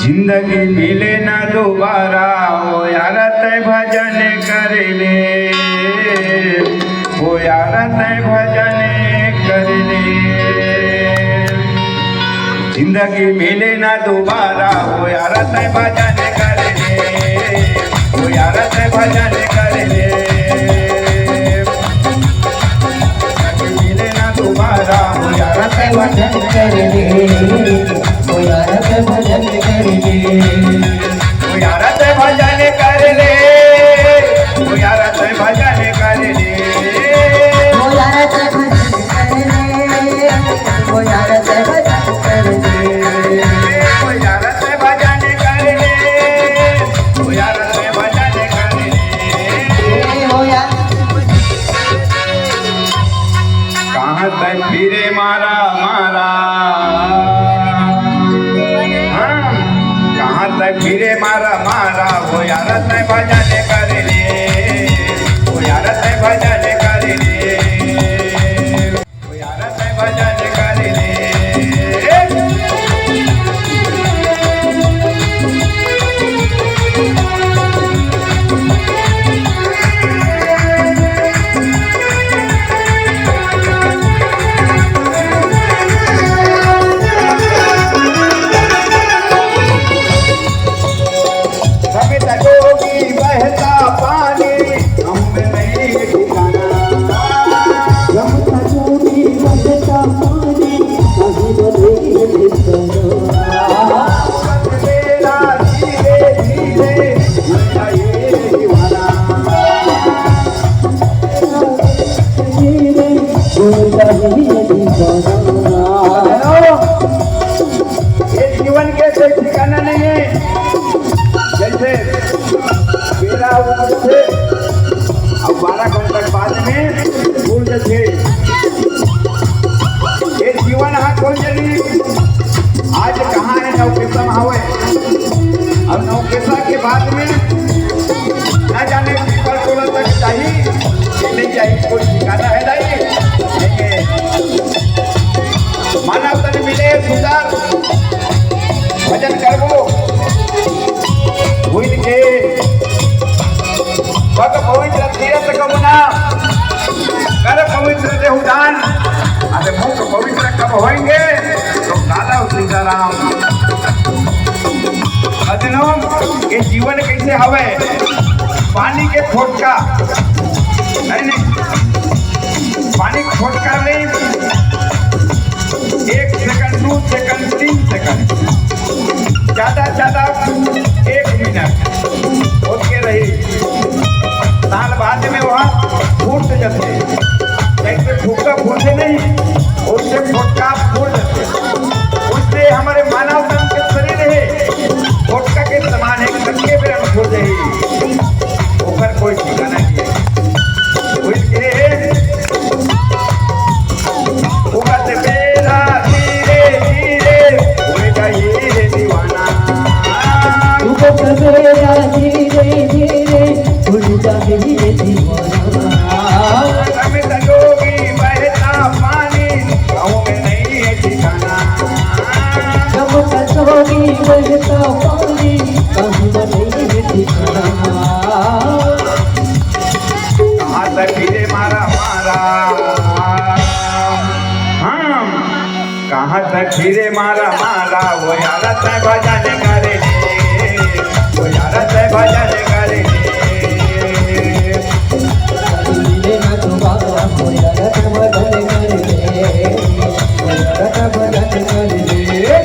जिंदगी मिले ना दोबारा ओ यार तय भजन कर ले, ओ यार तय भजन कर ले। जिंदगी मिले ना दोबारा ओ यार तय भजन कर ले, ओ यार तय भजन कर ले। जिंदगी मिले ना दोबारा ओ यार तय भजन कर ले, ओ यार तय भजन कर ले, ओ यार तय भजन कर ले, ओ यार तय भजन कर ले, ओ यार तय भजन कर ले, ओ यार तय भजन कर ले, ओ यार तय भजन कर ले, ओ यार तय भजन कर ले। ओ यार कहाँ तक फिरे मारा मारा, कहाँ तक फिरे मारा मारा, वो यार तय भजन कर ले, वो यार तय भजन कर ले, वो यार तय भजन कर ले। ये जीवन के कोई ठिकाना नहीं है। जैसे मेरा उम्र से अब 12 घंटे बाद में भूल जाते। ये जीवन हाँ कोई नहीं। आज कहाँ है नौकेसा हवे, अब नौकेसा के बाद में न जाने पीपल टोला तक चाहिए नहीं चाहिए, कोई ठिकाना है नहीं। मानव तन मिले सुंदर भजन करबो भूल के पग पवित्र तीर्थ कमुना कर पवित्र देहुदान। अरे मुख पवित्र कब होंगे तो दादा सीताराम। अदनो ये जीवन कैसे हवे, पानी के फोटका नहीं, पानी फोटका नहीं। 1 सेकंड 2 सेकंड 3 सेकंड ज्यादा 1 मिनट होके रही। साल बाद में वहाँ फूट जाते, जैसे फूटका फूटे नहीं उससे फुटका फूट जाते। उससे हमारे मानव तन के शरीर है फुटका के समान है, कच्चे पे हम फूट रही ऊपर कोई ठिकाना नहीं है। सवेरा धीरे धीरे उड़ जाए ये दीवाना। संजोगी बहता पानी गाँव में नहीं है ठिकाना। संजोगी बहता पानी गाँव में नहीं है ठिकाना। कहाँ तक फिरे मारा मारा, हाँ कहाँ तक फिरे मारा मारा, वो यार तय भजन करे, वो यार तय भजन करे। मिले ना दोबारा वो यार तय भजन कर ले, वो यार तय भजन कर ले।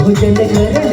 भजन कर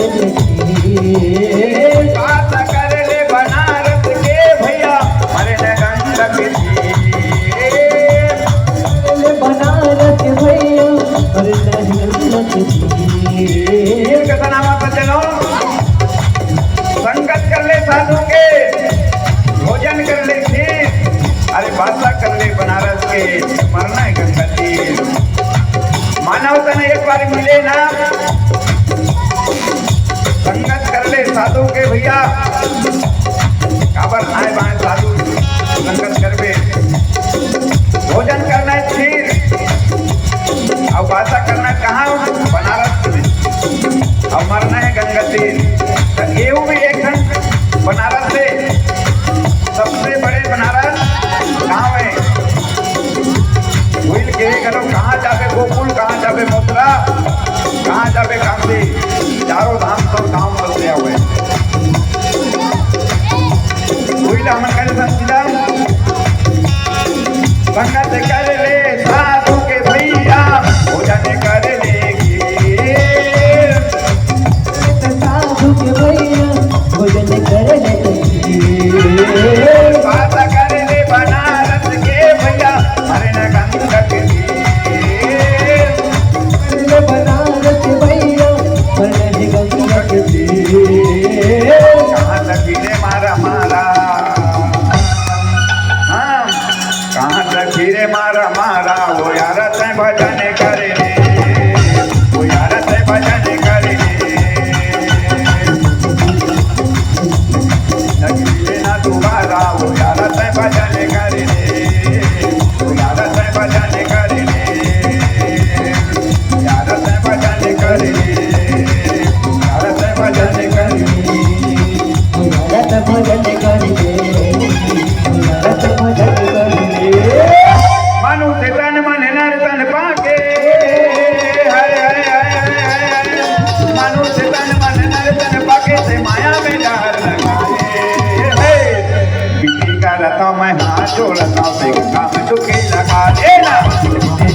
हाथ जोड़ता हूँ गंगा में डुबकी लगा देना।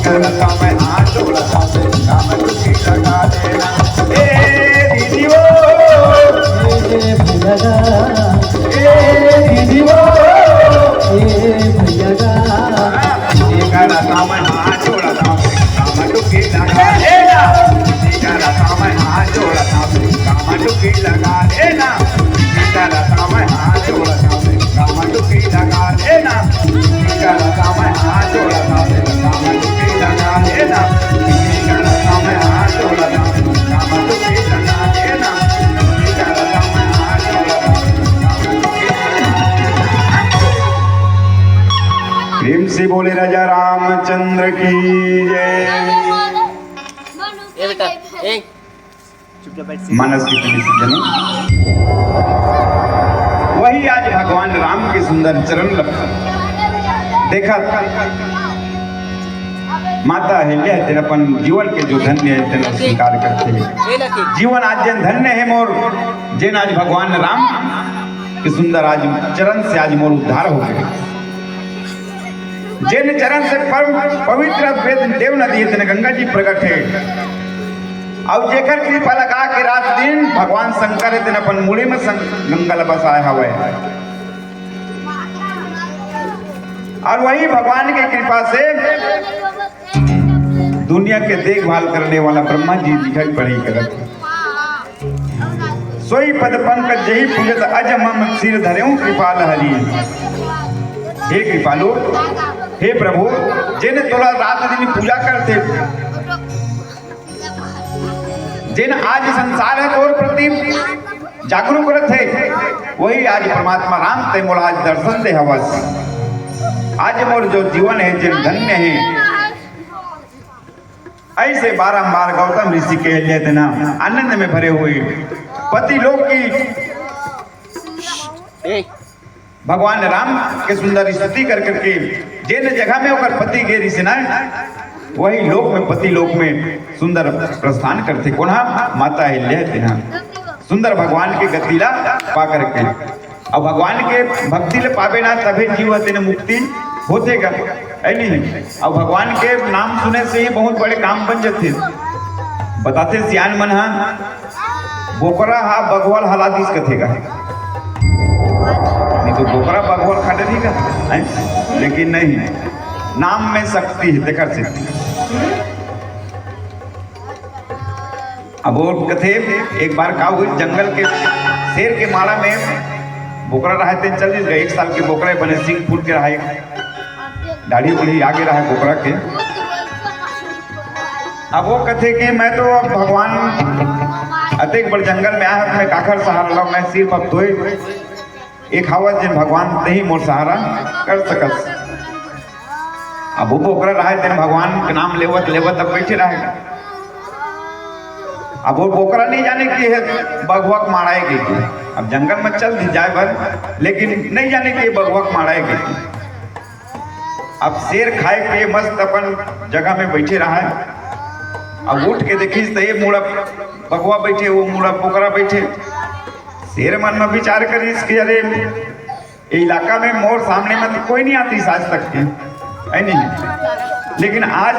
करता हूँ मैं हाथ जोड़ता हूँ गंगा में डुबकी लगा देना। ए दीदी वो दीदी वो करता हूँ मैं हाथ जोड़ता हूँ गंगा में डुबकी लगा देना। करता हूँ मैं हाथ जोड़ता हूँ गंगा में डुबकी लगा देना। करता मैं हाथ जोड़ता हूँ गंगा में डुबकी लगा देना। करता मैं हाथ जोड़ता हूँ गंगा में डुबकी लगा देना। करता मैं हाथ जोड़ता हूँ गंगा में डुबकी लगा देना। करता मैं हाथ जोड़ता हूँ गंगा में डुबकी लगा देना। प्रेम से बोले राजा रामचंद्र की जय। मानस की जनों वही आज भगवान राम के सुंदर चरण देखा माता अहिल्या तेन अपन जीवन के जो धन्य है तेन स्वीकार करते हैं। जीवन आज जन धन्य है मोर जेन आज भगवान राम के सुंदर आज चरण से आज मोर उद्धार हो गए। जेन चरण से पवित्र वेद देव नदी तेन गंगा जी प्रकट है। अब जेकर कृपा लगा के रात दिन भगवान शंकर दिन अपन मुड़ी में गंगा बसाए हवे और वही भगवान की कृपा से दुनिया के देखभाल करने वाला ब्रह्मा जी दिखाई पड़ी करत। सोई पद पंकज जही पूजत अज मम सिर धरेऊ कृपाल हरि। हे कृपालु हे प्रभु जिन तोला रात दिन पूजा करते जिन आज संसार है तोर प्रति जागरूक करत है वही आज परमात्मा राम ते मोला आज दर्शन दे हवस। आज मोर जो जीवन है जिन धन्य है। ऐसे बारंबार गौतम ऋषि के लिए देना आनंद में भरे हुए पति लोग की भगवान राम के सुंदर स्तुति कर करके जिन जगह में होकर पति गे ऋषि ना वही लोक में पति लोक में सुंदर प्रस्थान करते कोना माता अहिल्या तेना सुंदर भगवान के गतिला पा करके और भगवान के भक्ति ले पावे ना तभी जीव तेने मुक्ति होतेगा ऐ नहीं। और भगवान के नाम सुने से ही बहुत बड़े काम बन जाते। बताते सियान मन हा बोकरा हा बगवाल हलादिस कथेगा नहीं तो बोकरा बगवाल खाते थी का लेकिन नहीं नाम में शक्ति है देखा से। अब वो कथे एक बार का हुई जंगल के शेर के माला में बोकरा रहे थे चल गए 1 साल के बोकरे बने सिंह फूल के रहे दाढ़ी बुढ़ी आगे रहे बोकरा के। अब वो कथे कि मैं तो अब भगवान अतेक बड़ जंगल में आया मैं काखर सहारा ला मैं सिर पर धोए एक हवा जिन भगवान नहीं मोर सहारा कर सकस। अब वो बोकरा रहे तेन भगवान के नाम लेवत लेवत अब बैठे रहेगा। अब वो बोकरा नहीं जाने की है बगवक माराएगी अब जंगल में चल दी जाए भर लेकिन नहीं जाने की बगवक माराएगी। अब शेर खाए के मस्त अपन जगह में बैठे रहा है। अब उठ के देखी तो ये मुड़ा बगवा बैठे वो मुड़ा बोकरा बैठे। शेर मन में विचार करीस कि अरे इलाका में मोर सामने में तो कोई नहीं आती आज तक के है नहीं लेकिन आज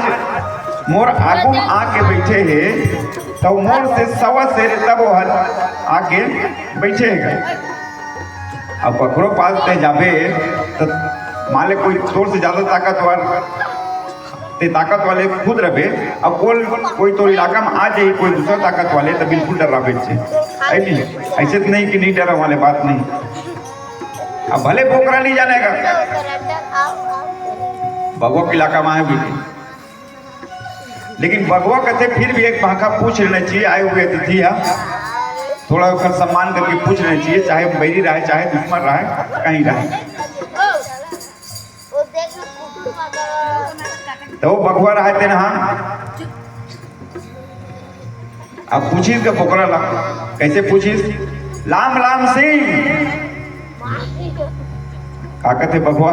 मोर आगू आके बैठे है तो मोर से सवा शेर तब वो आके बैठे है। अब बकरो पास ते जाबे तो माले कोई तोर से ज्यादा ताकतवर ते ताकत वाले खुद रहे। अब कोई तो इलाका में आ जाए कोई दूसरा ताकत वाले तो बिल्कुल डरा बैठे ऐसे तो नहीं कि नहीं डरा वाले बात नहीं। अब भले बोकरा नहीं जानेगा बगवा के इलाका में है भी लेकिन बगवा कहते फिर भी एक भाखा पूछ लेना चाहिए आए हुए अतिथि थोड़ा उसका सम्मान करके पूछ लेना चाहिए चाहे बैरी रहे चाहे दुश्मन रहे कहीं रहे। तो वो बगवा रहे थे ना अब पूछिस का बोकरा ला कैसे पूछिस लाम लाम सिंह का कहते बगवा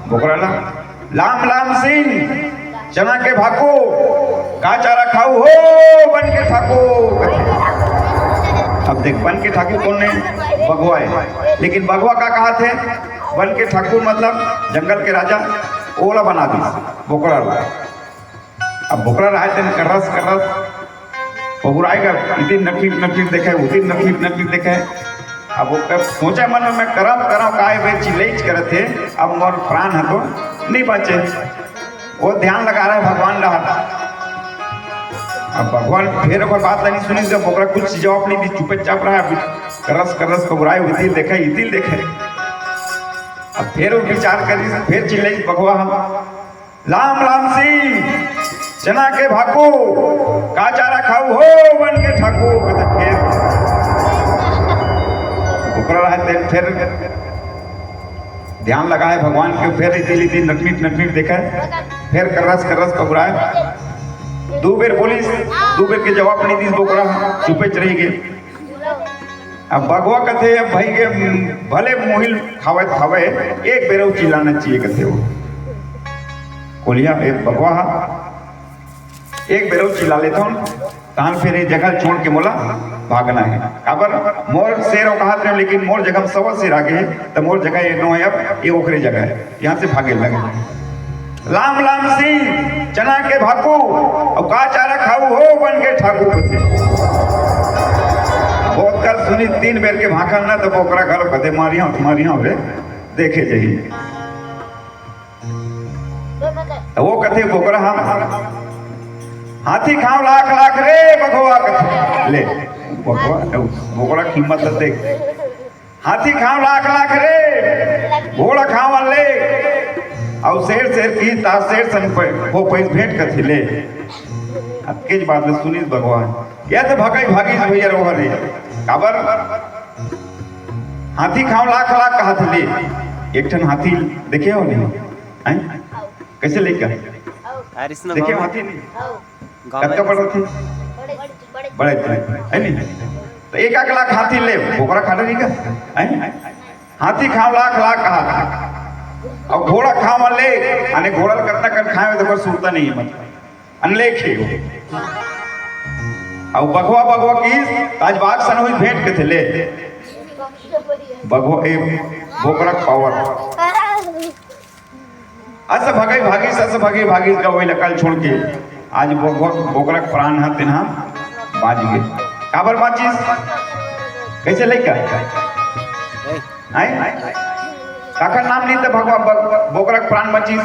बोकरा ला लाम लाम सिंह चना के भाको का चारा खाऊ हो बन के ठाको अब देख बन के ठाकुर कौन है? बघवा है। लेकिन बघवा का कहा थे? बन के ठाकुर मतलब जंगल के राजा ओला बना दी बोकरा। अब बोकरा रहा थे करस पहुराएगा, इतनी नफीर देखे, उतनी नफीर देखे। अब वो सोचा मन में मैं करब काहे भाई चिल्लैच करे थे, अब मोर प्राण है तो नहीं बचे। वो ध्यान लगा रहा है भगवान रहा। अब भगवान फिर एक बात नहीं सुनी, जब बोकरा कुछ जवाब नहीं दी, चुपचाप रहा। करस पहुराए इतिल देखे। अब फिर वो विचार करी, फिर चिल्लैच बघवा हम लाम सिंह चना के भाकू का चारा खाऊ हो बन के ठाकू। फिर ध्यान लगा है भगवान के, फिर इतनी नटमीट देखा। फिर करस पकड़ाए। 2 बेर बोली, 2 बेर के जवाब नहीं दी बोकरा, चुपे रही गए। अब बघवा कथे अब भाई के भले मोहिल खावे एक बेर चिल्लाना चाहिए कथे वो कोलिया बघवा एक बेर चिल्ला लेता हूँ तहन फिर ये जगह छोड़ के मोला भागना है। अबर मोर शेर कहा थे, लेकिन मोर जगह 100 शेर आगे है, तो मोर जगह ये नो है, अब ये ओखरी जगह है, यहाँ से भागे लगे। लाम सिंह चना के भाकू और का चारा खाऊ हो बन के ठाकू। बहुत कल सुनी 3 बेर के भाखल ना, तो बोकरा घर कदे मारिया रे देखे जाइए। वो कथे बोकरा हम हाथी खाओ लाख रे बघवा कथे ले बोकरा कीमत देख। हाथी खाओ लाख रे घोड़ा खाओ ले और शेर की शेर सन वो पैस भेंट कथी ले। के बात सुनी भगवान क्या तो भागी भैया रोह रे काबर हाथी खाओ लाख कहा ले। एक ठन हाथी देखे हो नहीं कैसे लेकर देखे हाथी नहीं कत्का बड़ा थे बड़े है नहीं, तो 1 लाख हाथी ले बोकरा खा नहीं का। हाथी खाओ लाख कहा और घोड़ा खाओ ले अने घोड़ा करता कर खाए तो सुनता नहीं है मतलब अनलेखे और बघवा की आज बाग सन हुई भेंट के थे ले बघवा बोकरा पावर अस भागी का वही लकल छोड़ के आज बोकरा प्राण है तेना बाज गए। काबर बाचिस कैसे लेकर काकर नाम नहीं तो भगवान बोकरा प्राण बचिस।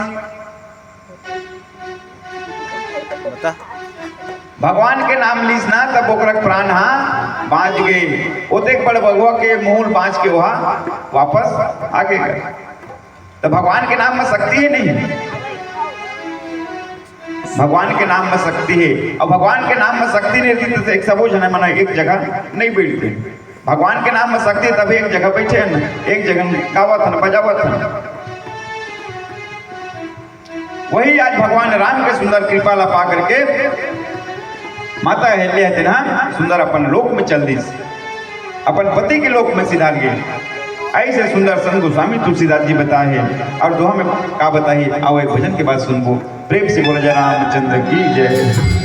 भगवान के नाम लीस ना तब बोकरा प्राण हाँ बाज गए। ओते बड़ बगवा के मूल बाज के वहाँ वापस आगे गए। तो भगवान के नाम में शक्ति है नहीं, भगवान के नाम में शक्ति है। और भगवान के नाम में शक्ति नहीं रहती तो एक सबो जने मना एक जगह नहीं बैठते। भगवान के नाम में शक्ति है तभी एक जगह बैठे हैं ना, एक जगह गावत है बजावत है। वही आज भगवान राम के सुंदर कृपा ला पा करके माता अहिल्या है ना सुंदर अपन लोक में चल दी, अपन पति के लोक में सिधार गए। ऐसे सुंदर संत गोस्वामी तुलसीदास जी बताए हैं। और दोहा में का बताइए आओ एक भजन के बाद सुनबो। प्रेम से बोला जय रामचंद्र की जय।